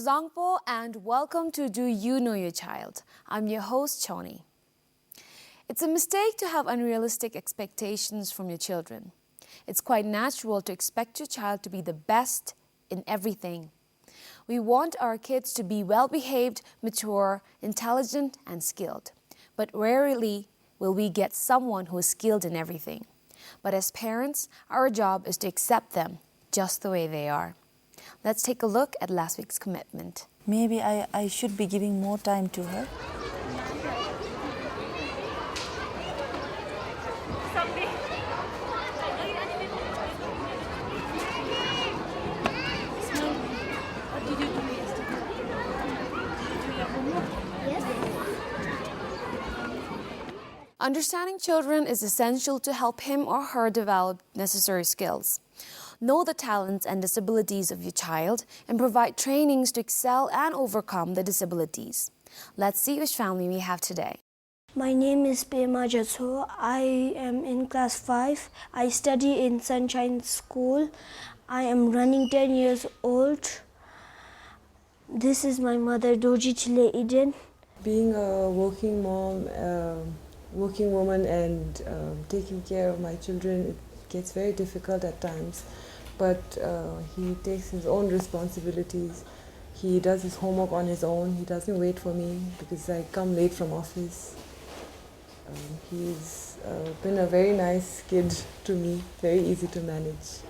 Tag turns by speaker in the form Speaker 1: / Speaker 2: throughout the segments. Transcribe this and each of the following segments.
Speaker 1: DZONGKHA and welcome to Do You Know Your Child? I'm your host, Choden. It's a mistake to have unrealistic expectations from your children. It's quite natural to expect your child to be the best in everything. We want our kids to be well-behaved, mature, intelligent, and skilled. But rarely will we get someone who is skilled in everything. But as parents, our job is to accept them just the way they are. Let's take a look at last week's commitment.
Speaker 2: Maybe I should be giving more time to her.
Speaker 1: Understanding children is essential to help him or her develop necessary skills. Know the talents and disabilities of your child and provide trainings to excel and overcome the disabilities. Let's see which family we have today.
Speaker 3: My name is Phuntsho. I am in class 5. I study in Sunshine School. I am running 10 years old. This is my mother, Dorji Chhoden.
Speaker 4: Being a working mom, working woman and taking care of my children, it gets very difficult at times. But he takes his own responsibilities. He does his homework on his own. He doesn't wait for me because I come late from office. He's been a very nice kid to me, very easy to manage.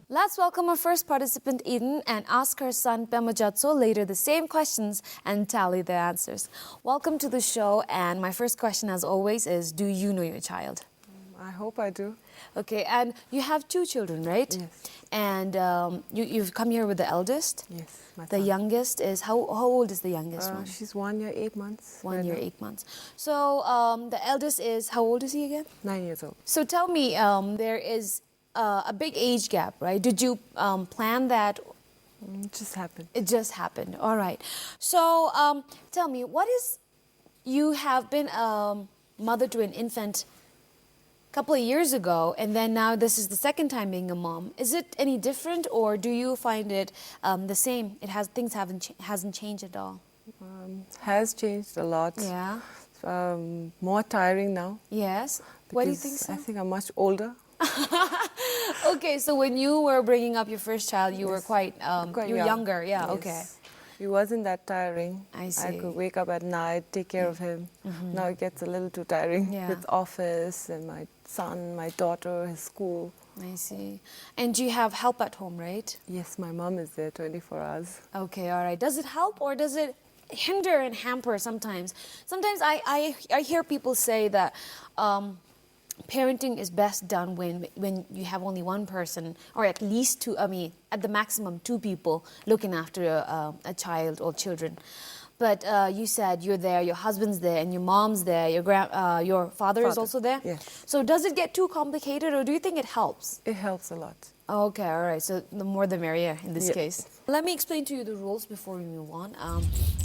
Speaker 1: Let's welcome our first participant, Eden, and ask her son, Phuntsho, later the same questions and tally the answers. Welcome to the show, and my first question, as always, is, do you know your child?
Speaker 4: I hope I do.
Speaker 1: Okay, and you have 2 children, right?
Speaker 4: Yes.
Speaker 1: And you've come here with the eldest?
Speaker 4: Yes, my
Speaker 1: The
Speaker 4: son.
Speaker 1: youngest is, how old is the youngest one?
Speaker 4: She's 1 year, 8 months.
Speaker 1: 1
Speaker 4: right
Speaker 1: year,
Speaker 4: now.
Speaker 1: 8 months. So the eldest is, how old is he again?
Speaker 4: 9 years old.
Speaker 1: So tell me, there is a big age gap, right? Did you plan that?
Speaker 4: It just happened.
Speaker 1: It just happened. All right. So tell me, you have been a mother to an infant a couple of years ago, and then now this is the second time being a mom. Is it any different, or do you find it the same? Things hasn't changed at all.
Speaker 4: Has changed a lot.
Speaker 1: Yeah.
Speaker 4: More tiring now.
Speaker 1: Yes. Why do you think
Speaker 4: because
Speaker 1: so?
Speaker 4: I think I'm much older.
Speaker 1: Okay, so when you were bringing up your first child, you were quite you were
Speaker 4: young.
Speaker 1: younger. Yeah.
Speaker 4: Yes.
Speaker 1: Okay.
Speaker 4: It wasn't that tiring.
Speaker 1: I see.
Speaker 4: I could wake up at night, take care of him. Now it gets a little too tiring
Speaker 1: Yeah.
Speaker 4: with office and my son, my daughter, his school.
Speaker 1: I see. And you have help at home, right?
Speaker 4: Yes, my mom is there 24 hours.
Speaker 1: Okay, all right. Does it help or does it hinder and hamper sometimes? Sometimes I hear people say that parenting is best done when you have only one person, or at least 2, at the maximum 2 people looking after a child or children. But you said you're there, your husband's there, and your mom's there, your father is also there?
Speaker 4: Yes.
Speaker 1: So does it get too complicated, or do you think it helps?
Speaker 4: It helps a lot.
Speaker 1: Okay, all right. So the more the merrier in this
Speaker 4: Yeah.
Speaker 1: case. Let me explain to you the rules before we move on.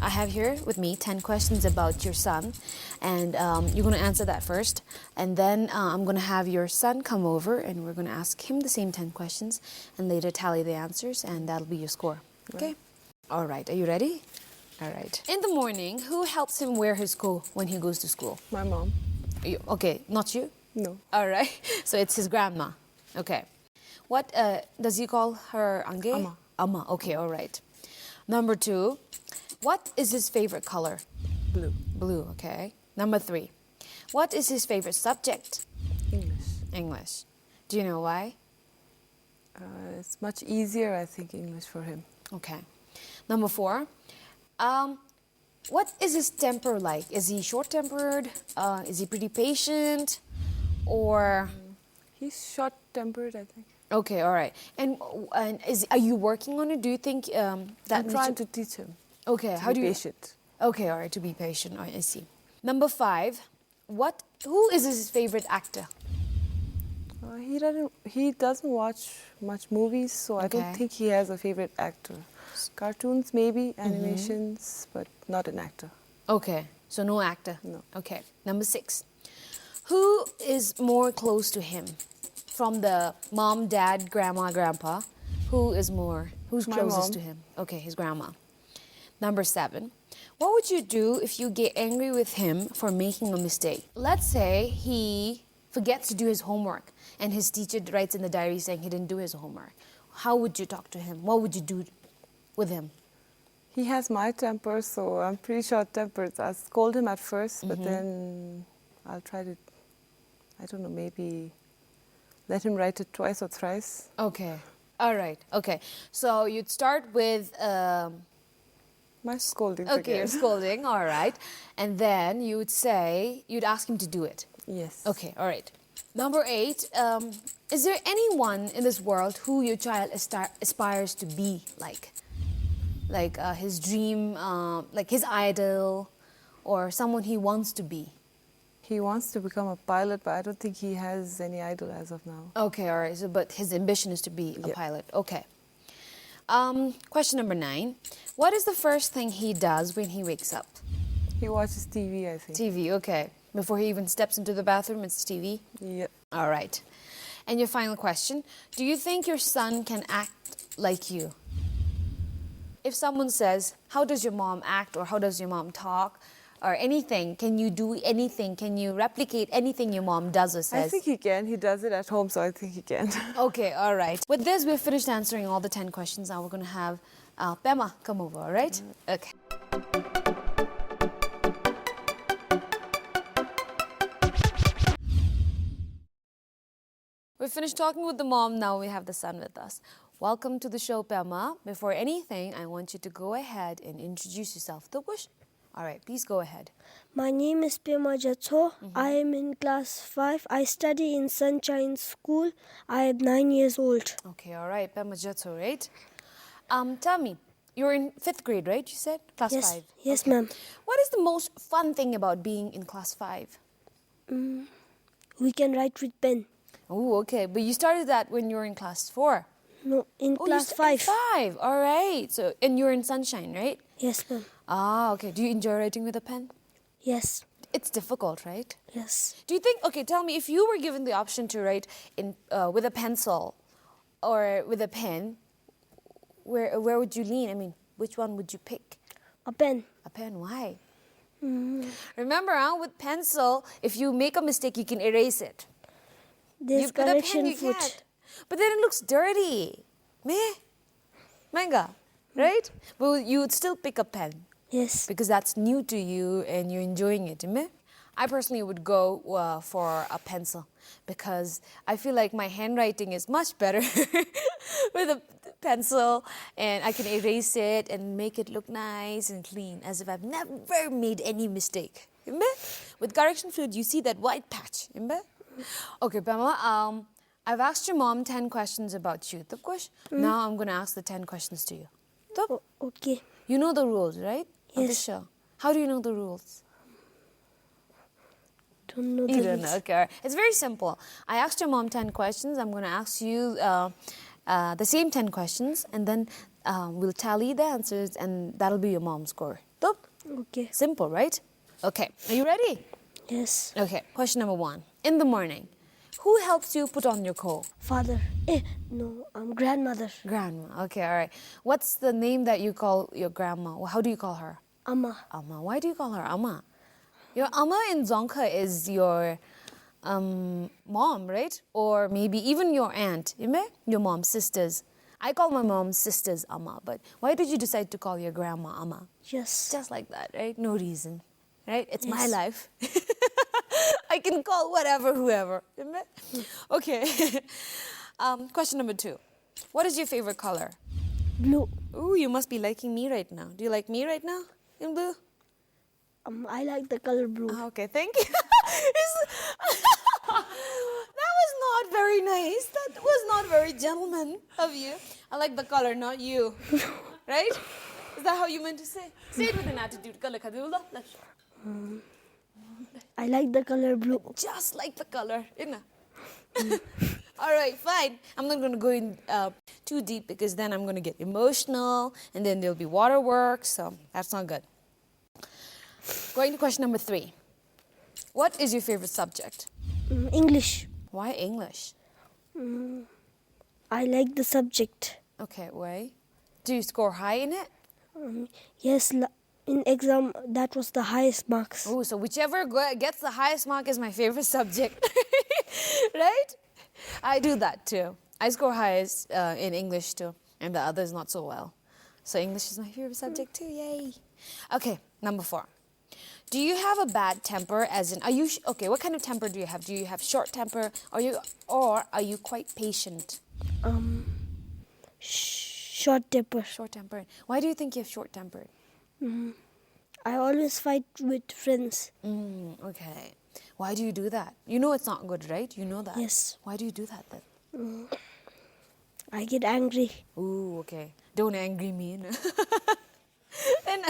Speaker 1: I have here with me 10 questions about your son, and you're going to answer that first. And then I'm going to have your son come over, and we're going to ask him the same 10 questions, and later tally the answers, and that'll be your score. Okay? All right. Are you ready? All right. In the morning, who helps him wear his coat when he goes to school?
Speaker 4: My mom.
Speaker 1: Okay, not you?
Speaker 4: No.
Speaker 1: All right. So it's his grandma. Okay. What does he call her? Ange?
Speaker 4: Amma.
Speaker 1: Amma. Okay, all right. Number 2, what is his favorite color?
Speaker 4: Blue.
Speaker 1: Blue, okay. Number 3, what is his favorite subject?
Speaker 4: English.
Speaker 1: English. Do you know why?
Speaker 4: It's much easier, I think, English for him.
Speaker 1: Okay. Number 4, what is his temper like? Is he short-tempered? Is he pretty patient? Or...
Speaker 4: He's short-tempered, I think.
Speaker 1: Okay, all right. And are you working on it? Do you think that
Speaker 4: I'm trying to teach him.
Speaker 1: Okay,
Speaker 4: to be patient.
Speaker 1: Okay, all right, to be patient. I see. Number 5, who is his favorite actor?
Speaker 4: He doesn't watch much movies, so I don't think he has a favorite actor. Cartoons maybe, animations, but not an actor.
Speaker 1: Okay. So no actor?
Speaker 4: No.
Speaker 1: Okay. Number 6. Who is more close to him? From the mom, dad, grandma, grandpa, who's
Speaker 4: My
Speaker 1: closest
Speaker 4: mom.
Speaker 1: to him? Okay, his grandma. Number 7. What would you do if you get angry with him for making a mistake? Let's say he forgets to do his homework and his teacher writes in the diary saying he didn't do his homework. How would you talk to him? What would you do with him?
Speaker 4: He has my temper, so I'm pretty short-tempered. I'll scold him at first, but then I'll try to, I don't know, maybe let him write it twice or thrice.
Speaker 1: Okay. All right. Okay. So you'd start with...
Speaker 4: My scolding
Speaker 1: Okay,
Speaker 4: again.
Speaker 1: you're scolding, all right. And then you'd ask him to do it.
Speaker 4: Yes.
Speaker 1: Okay, all right. Number 8, is there anyone in this world who your child aspires to be like? Like his dream, like his idol, or someone he wants to be?
Speaker 4: He wants to become a pilot, but I don't think he has any idol as of now.
Speaker 1: Okay, all right. So, but his ambition is to be a
Speaker 4: Yeah.
Speaker 1: pilot. Okay. Question number 9. What is the first thing he does when he wakes up?
Speaker 4: He watches TV, I think.
Speaker 1: TV, okay. Before he even steps into the bathroom, it's TV?
Speaker 4: Yeah.
Speaker 1: All right. And your final question, do you think your son can act like you? If someone says, how does your mom act or how does your mom talk or anything, can you do anything? Can you replicate anything your mom does or says?
Speaker 4: I think he can. He does it at home, so I think he can.
Speaker 1: Okay, all right. With this, we've finished answering all the 10 questions. Now we're going to have Pema come over, all right? Okay. We finished talking with the mom, now we have the son with us. Welcome to the show, Pema. Before anything, I want you to go ahead and introduce yourself. All right, please go ahead.
Speaker 3: My name is Pema Jatho. I am in class 5. I study in Sunshine School. I am 9 years old.
Speaker 1: Okay, all right, Pema Jatho, right? Tell me, you're in 5th grade, right? You said class
Speaker 3: Yes,
Speaker 1: 5.
Speaker 3: yes,
Speaker 1: Okay.
Speaker 3: ma'am.
Speaker 1: What is the most fun thing about being in class 5?
Speaker 3: We can write with pen.
Speaker 1: Oh, okay, but you started that when you were in class 4.
Speaker 3: No, in
Speaker 1: Oh,
Speaker 3: class
Speaker 1: in
Speaker 3: 5.
Speaker 1: 5. All right. So, and you're in Sunshine, right?
Speaker 3: Yes, ma'am.
Speaker 1: Ah, okay. Do you enjoy writing with a pen?
Speaker 3: Yes,
Speaker 1: It's difficult, right?
Speaker 3: yes.
Speaker 1: Do you think? Okay, tell me, if you were given the option to write in with a pencil or with a pen, where would you lean? I mean, which one would you pick?
Speaker 3: A pen.
Speaker 1: A pen. Why? Remember, with pencil, if you make a mistake, you can erase it.
Speaker 3: There's
Speaker 1: With a pen,
Speaker 3: correction
Speaker 1: you
Speaker 3: foot.
Speaker 1: can't. But then it looks dirty. Meh? Manga, right? But you would still pick a pen
Speaker 3: Yes.
Speaker 1: because that's new to you and you're enjoying it. Meh? I personally would go for a pencil because I feel like my handwriting is much better with a pencil and I can erase it and make it look nice and clean as if I've never made any mistake. With correction fluid, you see that white patch. Okay, Pamela, I've asked your mom 10 questions about you. Now I'm going to ask the 10 questions to you.
Speaker 3: Okay.
Speaker 1: You know the rules, right? Of the
Speaker 3: Yes.
Speaker 1: show. How do you know the rules?
Speaker 3: Don't know
Speaker 1: You
Speaker 3: the
Speaker 1: don't
Speaker 3: rules.
Speaker 1: know. Okay, all right. It's very simple. I asked your mom 10 questions. I'm going to ask you the same 10 questions, and then we'll tally the answers, and that'll be your mom's score.
Speaker 3: Okay.
Speaker 1: Simple, right? Okay. Are you ready?
Speaker 3: Yes.
Speaker 1: Okay. Question number 1. In the morning, who helps you put on your coat?
Speaker 3: Father. No, grandmother.
Speaker 1: Grandma. Okay, all right. What's the name that you call your grandma? How do you call her?
Speaker 3: Amma.
Speaker 1: Amma. Why do you call her Amma? Your Amma in DZONGKHA is your mom, right? Or maybe even your aunt, your mom's sisters. I call my mom's sisters Amma, but why did you decide to call your grandma Amma?
Speaker 3: Yes.
Speaker 1: Just like that, right? No reason, right? It's my
Speaker 3: Yes.
Speaker 1: life. I can call whatever, whoever. Okay. Question number 2. What is your favorite color?
Speaker 3: Blue.
Speaker 1: Ooh, you must be liking me right now. Do you like me right now in blue?
Speaker 3: I like the color blue.
Speaker 1: Ah, okay, thank you. That was not very nice. That was not very gentleman of you. I like the color, not you. Right? Is that how you meant to say? Say it with an attitude.
Speaker 3: I like the color blue.
Speaker 1: Just like the color. All right, fine. I'm not going to go in too deep because then I'm going to get emotional and then there'll be waterworks. So that's not good. Going to question number 3. What is your favorite subject?
Speaker 3: English.
Speaker 1: Why English?
Speaker 3: I like the subject.
Speaker 1: Okay, why? Do you score high in it?
Speaker 3: Yes, in exam that was the highest marks.
Speaker 1: Oh, so whichever gets the highest mark is my favorite subject. Right? I do that too. I score highest in English too, and the others not so well. So English is my favorite subject too. Yay. Okay, number 4. Do you have a bad temper? As in, are you okay? What kind of temper do you have? Do you have short temper, or are you quite patient?
Speaker 3: Short temper.
Speaker 1: Short temper. Why do you think you have short temper?
Speaker 3: I always fight with friends.
Speaker 1: Okay. Why do you do that? You know it's not good, right? You know that.
Speaker 3: Yes.
Speaker 1: Why do you do that then?
Speaker 3: I get angry.
Speaker 1: Ooh, okay. Don't angry me. No? And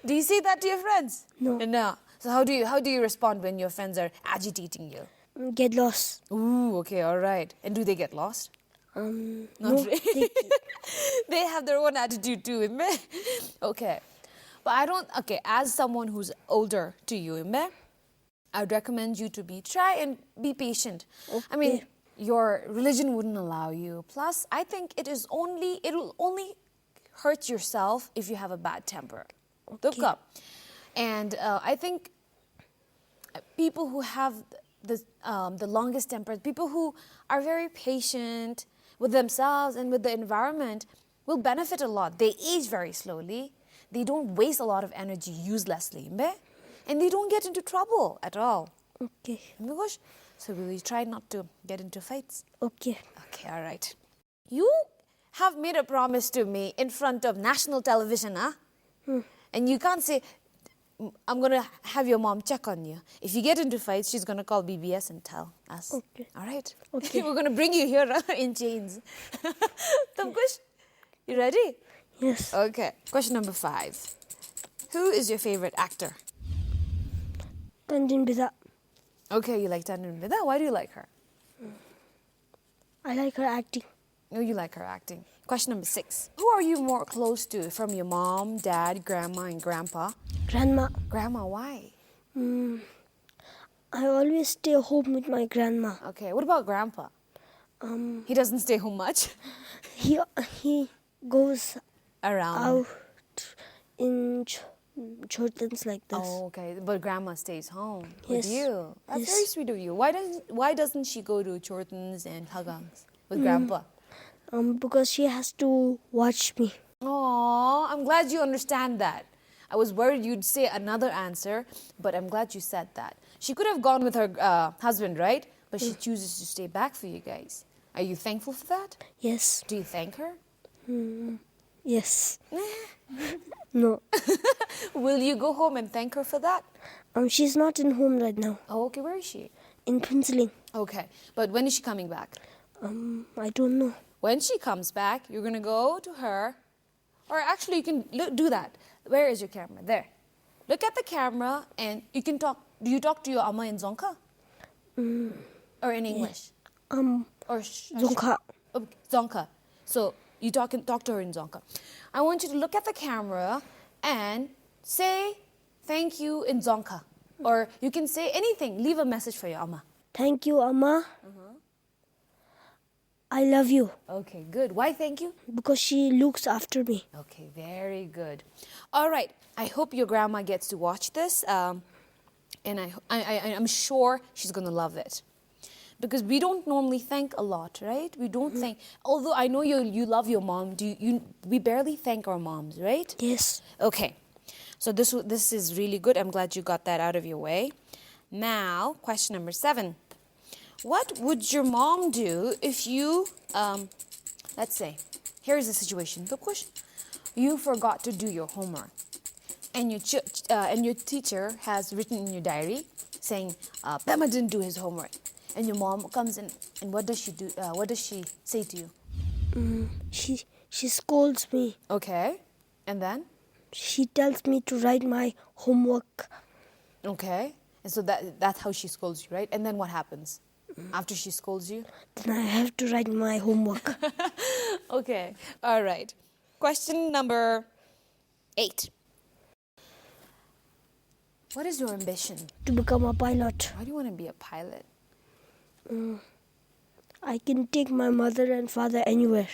Speaker 1: do you say that to your friends?
Speaker 3: No.
Speaker 1: No. So how do you respond when your friends are agitating you?
Speaker 3: Get lost.
Speaker 1: Ooh, okay, all right. And do they get lost?
Speaker 3: No,
Speaker 1: Not really. They have their own attitude too, isn't it? Okay. But as someone who's older to you, I would recommend you to try and be patient.
Speaker 3: Okay.
Speaker 1: I mean, your religion wouldn't allow you. Plus, I think it'll only hurt yourself if you have a bad temper.
Speaker 3: Okay.
Speaker 1: And I think people who have the longest temper, people who are very patient with themselves and with the environment will benefit a lot. They age very slowly. They don't waste a lot of energy uselessly. And they don't get into trouble at all.
Speaker 3: Okay.
Speaker 1: So will you try not to get into fights?
Speaker 3: Okay.
Speaker 1: Okay, all right. You have made a promise to me in front of national television, huh? And you can't say, I'm going to have your mom check on you. If you get into fights, she's going to call BBS and tell us.
Speaker 3: Okay.
Speaker 1: All right?
Speaker 3: Okay.
Speaker 1: We're going to bring you here in chains. Tamkush, you ready?
Speaker 3: Yes.
Speaker 1: Okay. Question number 5. Who is your favorite actor?
Speaker 3: Tenzin Biza.
Speaker 1: Okay, you like Tenzin Bida. Why do you like her?
Speaker 3: I like her acting.
Speaker 1: Oh, you like her acting. Question number 6. Who are you more close to from your mom, dad, grandma, and grandpa?
Speaker 3: Grandma.
Speaker 1: Grandma, why?
Speaker 3: I always stay home with my grandma.
Speaker 1: Okay, what about grandpa? He doesn't stay home much.
Speaker 3: He goes
Speaker 1: Around.
Speaker 3: out in Chhodens like this.
Speaker 1: Oh, okay. But grandma stays home
Speaker 3: Yes.
Speaker 1: with you. That's
Speaker 3: Yes.
Speaker 1: very sweet of you. Why doesn't she go to Chhodens and Hagangs with grandpa?
Speaker 3: Because she has to watch me.
Speaker 1: Oh, I'm glad you understand that. I was worried you'd say another answer, but I'm glad you said that. She could have gone with her husband, right? But she chooses to stay back for you guys. Are you thankful for that?
Speaker 3: Yes.
Speaker 1: Do you thank her?
Speaker 3: Yes. No.
Speaker 1: Will you go home and thank her for that?
Speaker 3: She's not in home right now.
Speaker 1: Oh, okay. Where is she?
Speaker 3: In Phuntsho.
Speaker 1: Okay. But when is she coming back?
Speaker 3: I don't know.
Speaker 1: When she comes back, you're going to go to her. Or actually, you can do that. Where is your camera? There. Look at the camera and you can talk. Do you talk to your Amma in Dzongkha? Or in English? Or
Speaker 3: DZONGKHA.
Speaker 1: Dzongkha. So you talk to her in Dzongkha. I want you to look at the camera and say thank you in Dzongkha. Or you can say anything. Leave a message for your Amma.
Speaker 3: Thank you, Amma. I love you.
Speaker 1: Okay, good. Why thank you?
Speaker 3: Because she looks after me.
Speaker 1: Okay, very good. All right. I hope your grandma gets to watch this. And I'm sure she's going to love it. Because we don't normally thank a lot, right? We don't thank. Although I know you love your mom, we barely thank our moms, right?
Speaker 3: Yes.
Speaker 1: Okay. So this is really good. I'm glad you got that out of your way. Now, question number 7. What would your mom do if you, let's say, here's the situation. You forgot to do your homework. And your teacher has written in your diary saying, Pema didn't do his homework. And your mom comes in, and what does she do? What does she say to you?
Speaker 3: She scolds me.
Speaker 1: Okay. And then?
Speaker 3: She tells me to write my homework.
Speaker 1: Okay. And so that's how she scolds you, right? And then what happens? After she scolds you?
Speaker 3: Then I have to write my homework.
Speaker 1: Okay. All right. Question number 8. What is your ambition?
Speaker 3: to become a pilot.
Speaker 1: Why do you want to be a pilot?
Speaker 3: I can take my mother and father anywhere.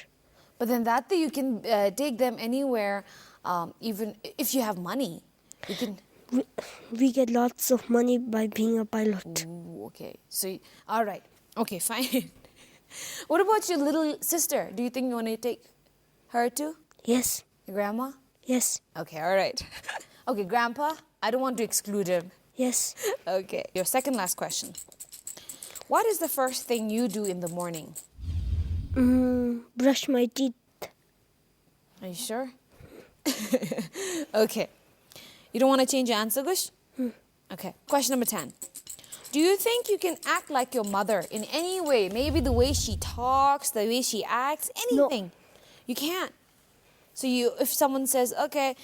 Speaker 1: But then that thing you can take them anywhere, even if you have money. You can.
Speaker 3: We get lots of money by being a pilot.
Speaker 1: Ooh, okay. So, all right. Okay, fine. What about your little sister? Do you think you want to take her too?
Speaker 3: Yes,
Speaker 1: Your grandma?
Speaker 3: yes,
Speaker 1: Okay, all right. Okay, grandpa, I don't want to exclude him.
Speaker 3: yes.
Speaker 1: Okay, your second last question. What is the first thing you do in the morning?
Speaker 3: Brush my teeth.
Speaker 1: Are you sure? Okay. You don't want to change your answer, Gush? Okay. Question number 10. Do you think you can act like your mother in any way? Maybe the way she talks, the way she acts, anything. You can't. So if someone says, okay,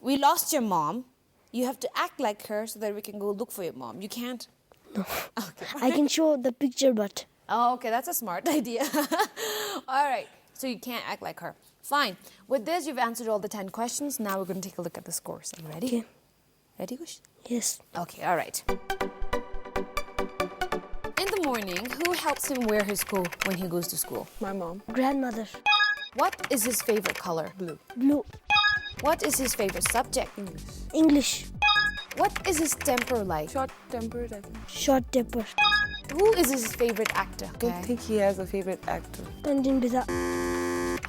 Speaker 1: we lost your mom, you have to act like her so that we can go look for your mom. You can't?
Speaker 3: No.
Speaker 1: Okay.
Speaker 3: I can show the picture, but
Speaker 1: Oh, okay, that's a smart idea. All right, so you can't act like her. Fine. With this, you've answered all the 10 questions. Now we're going to take a look at the scores. Are you ready?
Speaker 3: Okay.
Speaker 1: Ready, Kush?
Speaker 3: yes.
Speaker 1: Okay, all right. In the morning, who helps him wear his coat when he goes to school?
Speaker 4: My mom.
Speaker 3: Grandmother.
Speaker 1: What is his favorite color?
Speaker 4: Blue.
Speaker 3: Blue.
Speaker 1: What is his favorite subject?
Speaker 3: English.
Speaker 1: What is his temper like?
Speaker 4: Short-tempered, I think.
Speaker 3: Short temper.
Speaker 1: Who is his favorite actor?
Speaker 4: I don't think he has a favorite actor.
Speaker 3: Tenzin.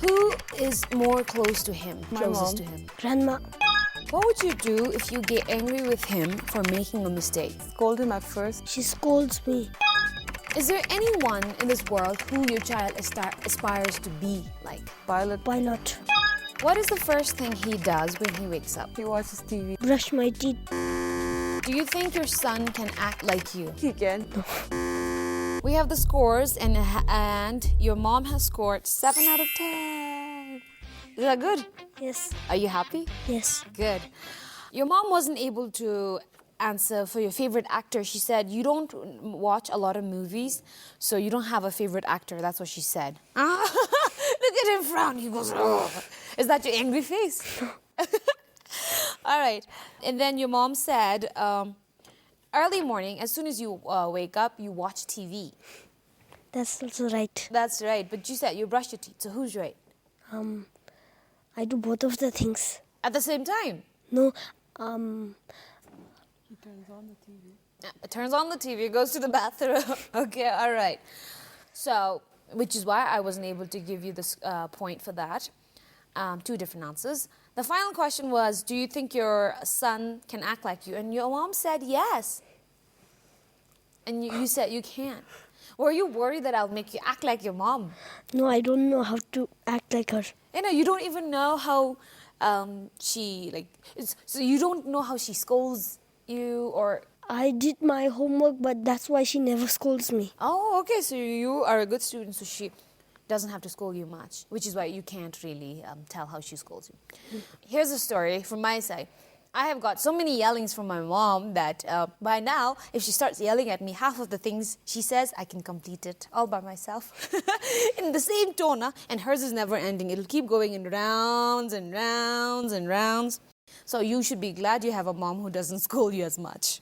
Speaker 1: Who is more close to him?
Speaker 4: My
Speaker 1: Closest
Speaker 4: mom.
Speaker 1: to him.
Speaker 3: Grandma.
Speaker 1: What would you do if you get angry with him for making a mistake?
Speaker 4: Scold him at first.
Speaker 3: She scolds me.
Speaker 1: Is there anyone in this world who your child aspires to be like?
Speaker 4: Pilot.
Speaker 3: Pilot.
Speaker 1: What is the first thing he does when he wakes up?
Speaker 4: He watches TV.
Speaker 3: Brush my teeth.
Speaker 1: Do you think your son can act like you?
Speaker 4: He can.
Speaker 1: We have the scores, and your mom has scored 7 out of 10. Is that good?
Speaker 3: Yes.
Speaker 1: Are you happy?
Speaker 3: Yes.
Speaker 1: Good. Your mom wasn't able to answer for your favorite actor. She said you don't watch a lot of movies, so you don't have a favorite actor. That's what she said. Look at him frown. He goes, oh. Is that your angry face? All right. And then your mom said, early morning, as soon as you wake up, you watch TV.
Speaker 3: That's also right.
Speaker 1: That's right. But you said you brush your teeth. So who's right?
Speaker 3: I do both of the things.
Speaker 1: At the same time?
Speaker 3: No.
Speaker 4: He turns on the TV.
Speaker 1: It turns on the TV, goes to the bathroom. Okay, all right. So, which is why I wasn't able to give you this point for that. 2 different answers. The final question was, do you think your son can act like you? And your mom said yes. And you said you can't. Were you worried that I'll make you act like your mom?
Speaker 3: No, I don't know how to act like her.
Speaker 1: You don't even know how so you don't know how she scolds you or...
Speaker 3: I did my homework, but that's why she never scolds me.
Speaker 1: Oh, okay, so you are a good student, so she doesn't have to scold you much, which is why you can't really tell how she scolds you. Here's a story from my side. I have got so many yellings from my mom that by now, if she starts yelling at me, half of the things she says, I can complete it all by myself. In the same tone, and hers is never ending. It'll keep going in rounds and rounds and rounds. So you should be glad you have a mom who doesn't scold you as much.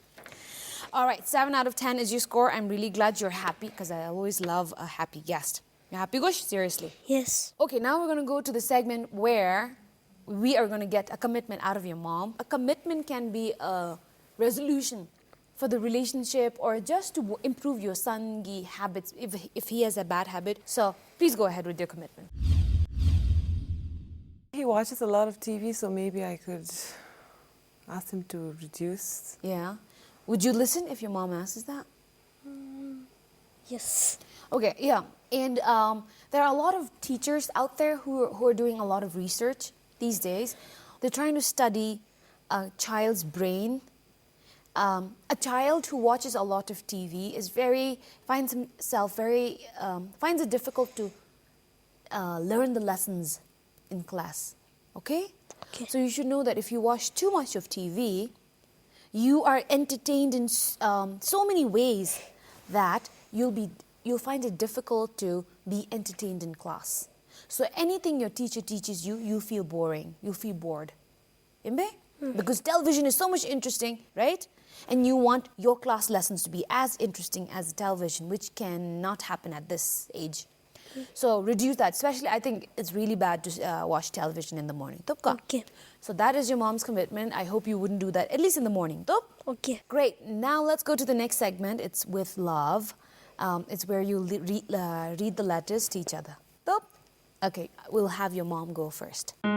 Speaker 1: All right, 7 out of 10 is your score. I'm really glad you're happy because I always love a happy guest. You happy, Gush? Seriously.
Speaker 3: Yes.
Speaker 1: Okay, now we're going to go to the segment where we are going to get a commitment out of your mom. A commitment can be a resolution for the relationship or just to improve your son's habits if he has a bad habit. So please go ahead with your commitment.
Speaker 4: He watches a lot of TV, so maybe I could ask him to reduce.
Speaker 1: Yeah. Would you listen if your mom asks that?
Speaker 3: Yes.
Speaker 1: Okay, yeah. And there are a lot of teachers out there who are doing a lot of research these days. They're trying to study a child's brain. A child who watches a lot of TV finds it difficult to learn the lessons in class. Okay? So you should know that if you watch too much of TV, you are entertained in so many ways that you'll find it difficult to be entertained in class. So anything your teacher teaches you, you feel boring. You feel bored. Imbe? because television is so much interesting, right? And you want your class lessons to be as interesting as the television, which cannot happen at this age. So reduce that. Especially, I think it's really bad to watch television in the morning. Topka.
Speaker 3: Okay.
Speaker 1: So that is your mom's commitment. I hope you wouldn't do that, at least in the morning. Top?
Speaker 3: Okay.
Speaker 1: Great. Now let's go to the next segment. It's with love. It's where you read the letters to each other. Top? Okay, we'll have your mom go first.
Speaker 4: Dear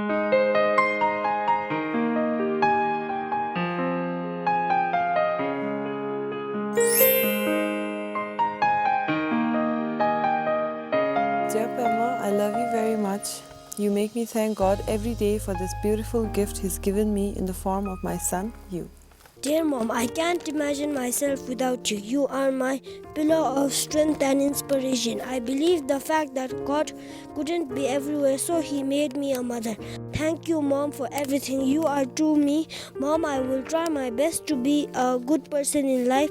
Speaker 4: Pema, I love you very much. You make me thank God every day for this beautiful gift He's given me in the form of my son, you.
Speaker 3: Dear Mom, I can't imagine myself without you. You are my pillar of strength and inspiration. I believe the fact that God couldn't be everywhere, so He made me a mother. Thank you, Mom, for everything. You are to me. Mom, I will try my best to be a good person in life.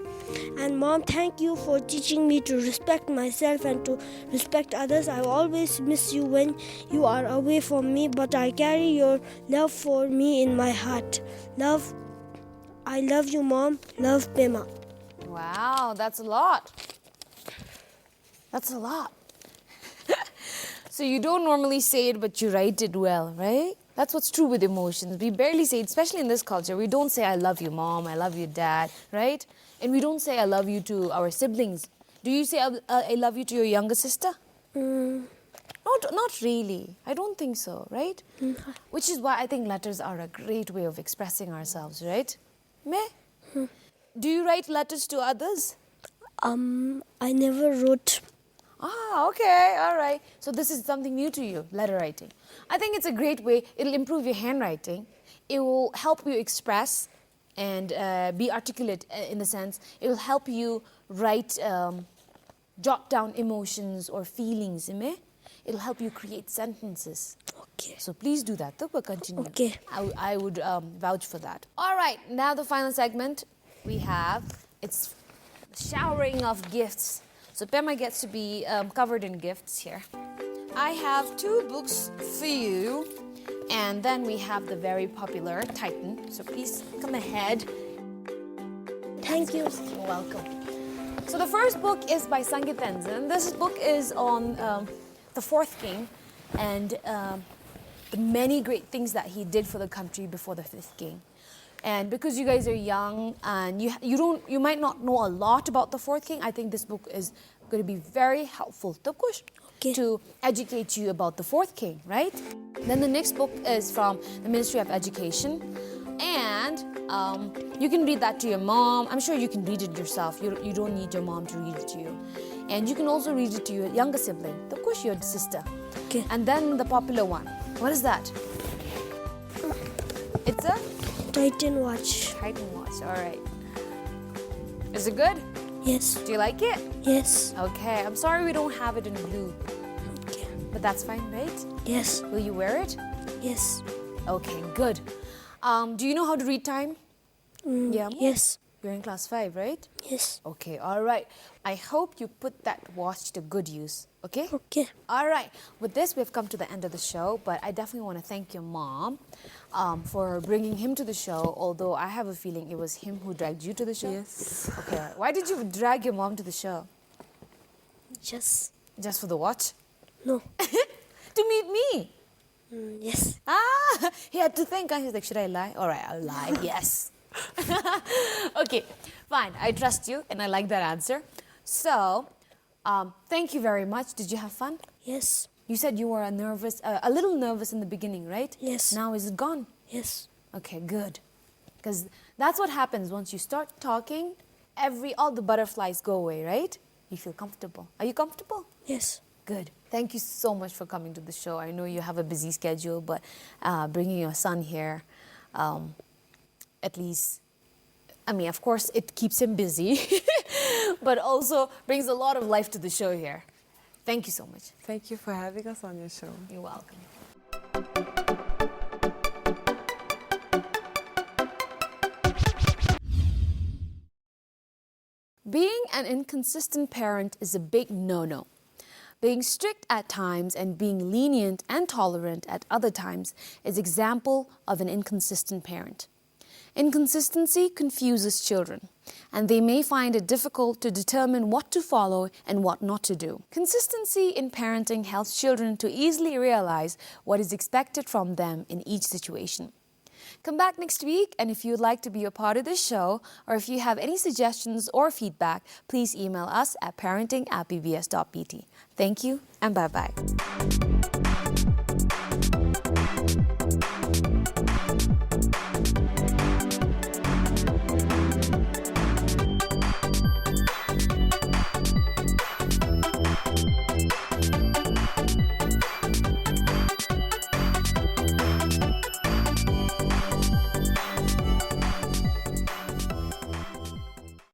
Speaker 3: And Mom, thank you for teaching me to respect myself and to respect others. I always miss you when you are away from me, but I carry your love for me in my heart. I love you, Mom. Love, Pema.
Speaker 1: Wow, that's a lot. That's a lot. So you don't normally say it, but you write it well, right? That's what's true with emotions. We barely say it, especially in this culture. We don't say, I love you, Mom, I love you, Dad, right? And we don't say, I love you to our siblings. Do you say, I love you to your younger sister? Not really. I don't think so, right? Which is why I think letters are a great way of expressing ourselves, right? Me? Do you write letters to others?
Speaker 3: I never wrote.
Speaker 1: Ah, okay, all right. So this is something new to you, letter writing. I think it's a great way. It'll improve your handwriting. It will help you express and be articulate in the sense. It will help you write, jot down emotions or feelings. It'll help you create sentences.
Speaker 3: Okay.
Speaker 1: So please do that. We'll continue.
Speaker 3: Okay.
Speaker 1: I would vouch for that. All right, now the final segment we have, it's showering of gifts. So Pema gets to be covered in gifts here. I have 2 books for you, and then we have the very popular Titan. So please come ahead.
Speaker 3: Thank you.
Speaker 1: You're welcome. So the first book is by Tenzin. This book is on the 4th king and the many great things that he did for the country before the 5th king. And because you guys are young and you might not know a lot about the 4th king, I think this book is going to be very helpful to educate you about the 4th king, right? Then the next book is from the Ministry of Education, and you can read that to your mom. I'm sure you can read it yourself. You don't need your mom to read it to you. And you can also read it to your younger sibling, of course your sister.
Speaker 3: Okay.
Speaker 1: And then the popular one. What is that? It's a
Speaker 3: Titan watch.
Speaker 1: Titan watch, all right. Is it good?
Speaker 3: Yes.
Speaker 1: Do you like it?
Speaker 3: Yes.
Speaker 1: Okay, I'm sorry we don't have it in blue,
Speaker 3: Okay.
Speaker 1: but that's fine, right?
Speaker 3: Yes.
Speaker 1: Will you wear it?
Speaker 3: Yes.
Speaker 1: Okay, good. Do you know how to read time? Yeah.
Speaker 3: Yes.
Speaker 1: You're in class 5, right?
Speaker 3: Yes.
Speaker 1: Okay, all right. I hope you put that watch to good use, okay?
Speaker 3: Okay.
Speaker 1: All right. With this, we've come to the end of the show, but I definitely want to thank your mom for bringing him to the show, although I have a feeling it was him who dragged you to the show.
Speaker 4: Yes.
Speaker 1: Okay. Why did you drag your mom to the show?
Speaker 3: Just.
Speaker 1: Just for the watch?
Speaker 3: No.
Speaker 1: To meet me?
Speaker 3: Yes.
Speaker 1: Ah, he had to think. He's like, should I lie? All right, I'll lie. Yes. Okay, fine. I trust you, and I like that answer. So, thank you very much. Did you have fun?
Speaker 3: Yes.
Speaker 1: You said you were a little nervous in the beginning, right?
Speaker 3: Yes.
Speaker 1: Now is it gone?
Speaker 3: Yes.
Speaker 1: Okay, good. Because that's what happens once you start talking. All the butterflies go away, right? You feel comfortable. Are you comfortable?
Speaker 3: Yes.
Speaker 1: Good. Thank you so much for coming to the show. I know you have a busy schedule, but bringing your son here, at least, I mean, of course, it keeps him busy, but also brings a lot of life to the show here. Thank you so much.
Speaker 4: Thank you for having us on your show.
Speaker 1: You're welcome. Being an inconsistent parent is a big no-no. Being strict at times and being lenient and tolerant at other times is example of an inconsistent parent. Inconsistency confuses children, and they may find it difficult to determine what to follow and what not to do. Consistency in parenting helps children to easily realize what is expected from them in each situation. Come back next week, and if you'd like to be a part of this show, or if you have any suggestions or feedback, please email us at parenting@pbs.pt. Thank you, and bye-bye.